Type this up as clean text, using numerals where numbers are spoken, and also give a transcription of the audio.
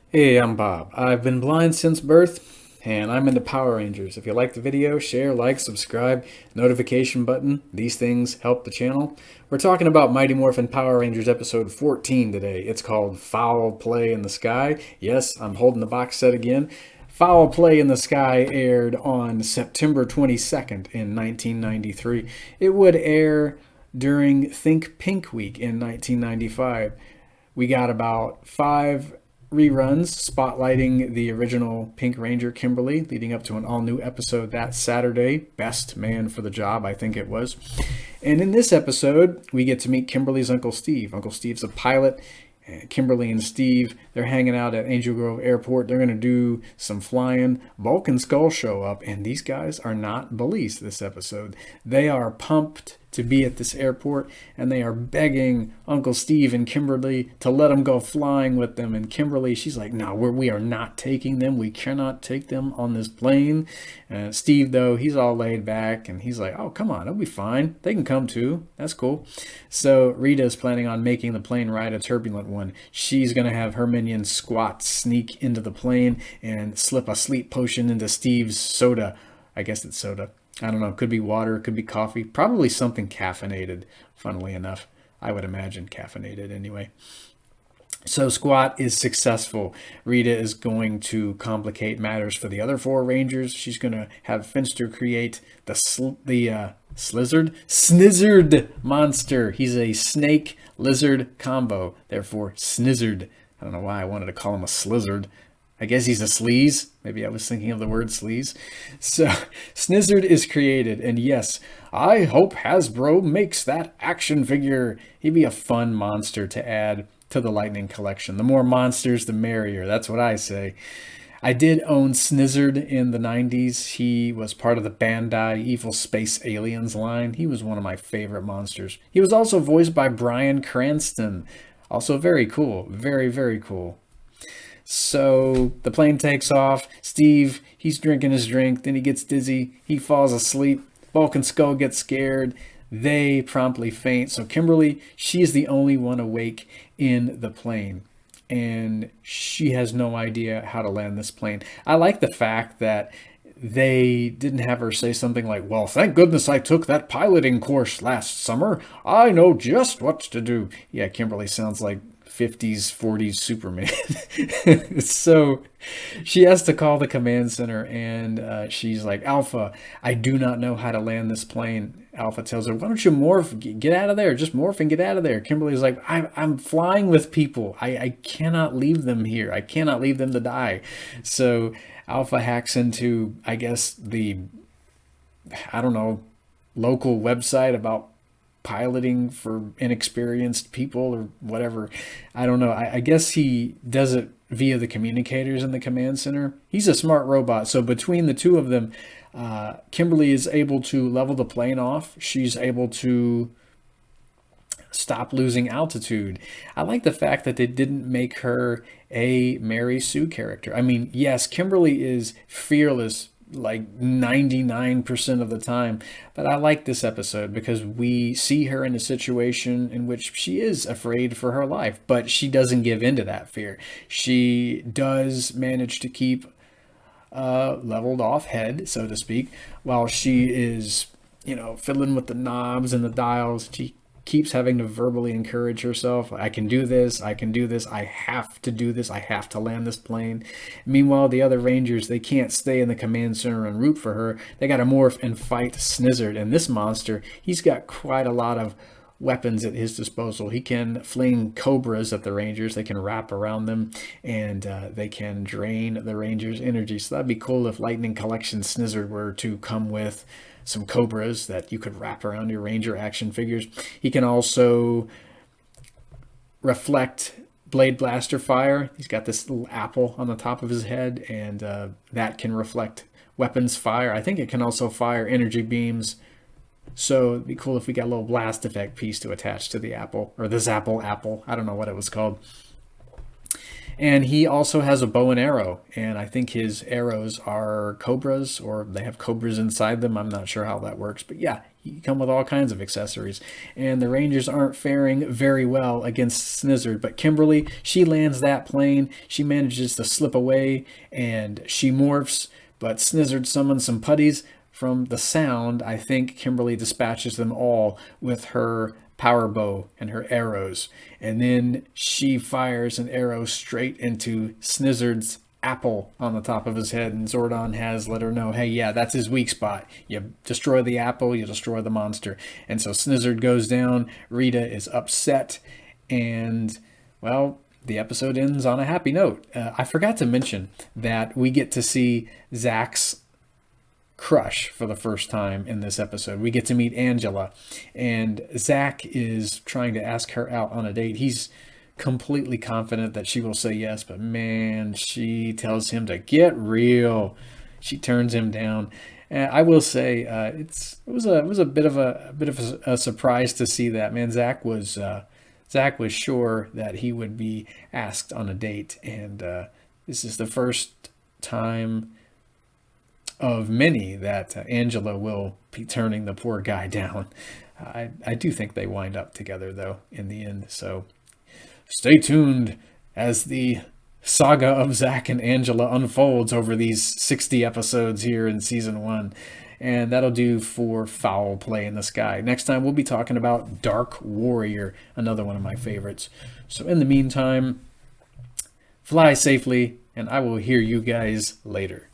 Hey, I'm Bob. I've been blind since birth, and I'm into Power Rangers. If you like the video, share, like, subscribe, notification button. These things help the channel. We're talking about Mighty Morphin Power Rangers episode 14 today. It's called Foul Play in the Sky. Yes, I'm holding the box set again. Foul Play in the Sky aired on September 22nd in 1993. It would air during Think Pink Week in 1995. We got about 5 reruns spotlighting the original Pink Ranger Kimberly, leading up to an all new episode that Saturday. Best man for the job, I think it was. And in this episode, we get to meet Kimberly's Uncle Steve. Uncle Steve's a pilot. Kimberly and Steve, they're hanging out at Angel Grove Airport. They're going to do some flying. Bulk and Skull show up, and these guys are not bullies this episode. They are pumped to be at this airport, and they are begging Uncle Steve and Kimberly to let them go flying with them. And Kimberly, she's like, no, we are not taking them. We cannot take them on this plane. Steve, though, he's all laid back, and he's like, oh, come on, it'll be fine. They can come too. That's cool. So Rita is planning on making the plane ride a turbulent one. She's going to have her minion Squat sneak into the plane and slip a sleep potion into Steve's soda. I guess it's soda. I don't know. Could be water. Could be coffee. Probably something caffeinated, funnily enough. I would imagine caffeinated anyway. So Squat is successful. Rita is going to complicate matters for the other 4 Rangers. She's going to have Finster create the Snizzard monster. He's a snake lizard combo. Therefore, Snizzard. I don't know why I wanted to call him a Slizzard. I guess he's a sleaze. Maybe I was thinking of the word sleaze. So, Snizzard is created, and yes, I hope Hasbro makes that action figure. He'd be a fun monster to add to the Lightning collection. The more monsters, the merrier. That's what I say. I did own Snizzard in the 90s. He was part of the Bandai Evil Space Aliens line. He was one of my favorite monsters. He was also voiced by Bryan Cranston. Also very cool. Very, very cool. So the plane takes off. Steve, he's drinking his drink. Then he gets dizzy. He falls asleep. Bulk and Skull get scared. They promptly faint. So Kimberly, she is the only one awake in the plane. And she has no idea how to land this plane. I like the fact that they didn't have her say something like, well, thank goodness I took that piloting course last summer. I know just what to do. Yeah, Kimberly sounds like 50s, 40s Superman. So she has to call the command center, and she's like, Alpha, I do not know how to land this plane. Alpha tells her, why don't you morph, get out of there, just morph and get out of there. Kimberly's like, I'm flying with people. I cannot leave them here. I cannot leave them to die. So Alpha hacks into, I guess, I don't know, local website about piloting for inexperienced people or whatever. I don't know. I guess he does it via the communicators in the command center. He's a smart robot. So between the two of them, Kimberly is able to level the plane off. She's able to stop losing altitude. I like the fact that they didn't make her a Mary Sue character. I mean, yes, Kimberly is fearless like 99% of the time. But I like this episode because we see her in a situation in which she is afraid for her life, but she doesn't give in to that fear. She does manage to keep leveled off head, so to speak, while she is, fiddling with the knobs and the dials. She keeps having to verbally encourage herself. I can do this. I can do this. I have to do this. I have to land this plane. Meanwhile, the other Rangers, they can't stay in the command center and root for her. They got to morph and fight Snizzard. And this monster, he's got quite a lot of weapons at his disposal. He can fling cobras at the Rangers. They can wrap around them, and they can drain the Rangers' energy. So that'd be cool if Lightning Collection Snizzard were to come with some cobras that you could wrap around your Ranger action figures. He can also reflect Blade Blaster fire. He's got this little apple on the top of his head, and that can reflect weapons fire. I think it can also fire energy beams. So it'd be cool if we got a little blast effect piece to attach to the apple, or the Zapple apple. I don't know what it was called. And he also has a bow and arrow, and I think his arrows are cobras, or they have cobras inside them. I'm not sure how that works, but yeah, you come with all kinds of accessories. And the Rangers aren't faring very well against Snizzard. But Kimberly, she lands that plane. She manages to slip away and she morphs. But Snizzard summons some putties. From the sound, I think Kimberly dispatches them all with her power bow and her arrows. And then she fires an arrow straight into Snizzard's apple on the top of his head, and Zordon has let her know, hey, yeah, that's his weak spot. You destroy the apple, you destroy the monster. And so Snizzard goes down. Rita is upset, and, well, the episode ends on a happy note. I forgot to mention that we get to see Zach's crush for the first time in this episode. We get to meet Angela, and Zach is trying to ask her out on a date. He's completely confident that she will say yes, but man, she tells him to get real. She turns him down. And I will say, it was a bit of a surprise to see that. Man, Zach was sure that he would be asked on a date, and this is the first time of many that Angela will be turning the poor guy down. I do think they wind up together, though, in the end. So stay tuned as the saga of Zach and Angela unfolds over these 60 episodes here in season 1. And that'll do for Foul Play in the Sky. Next time, we'll be talking about Dark Warrior, another one of my favorites. So in the meantime, fly safely, and I will hear you guys later.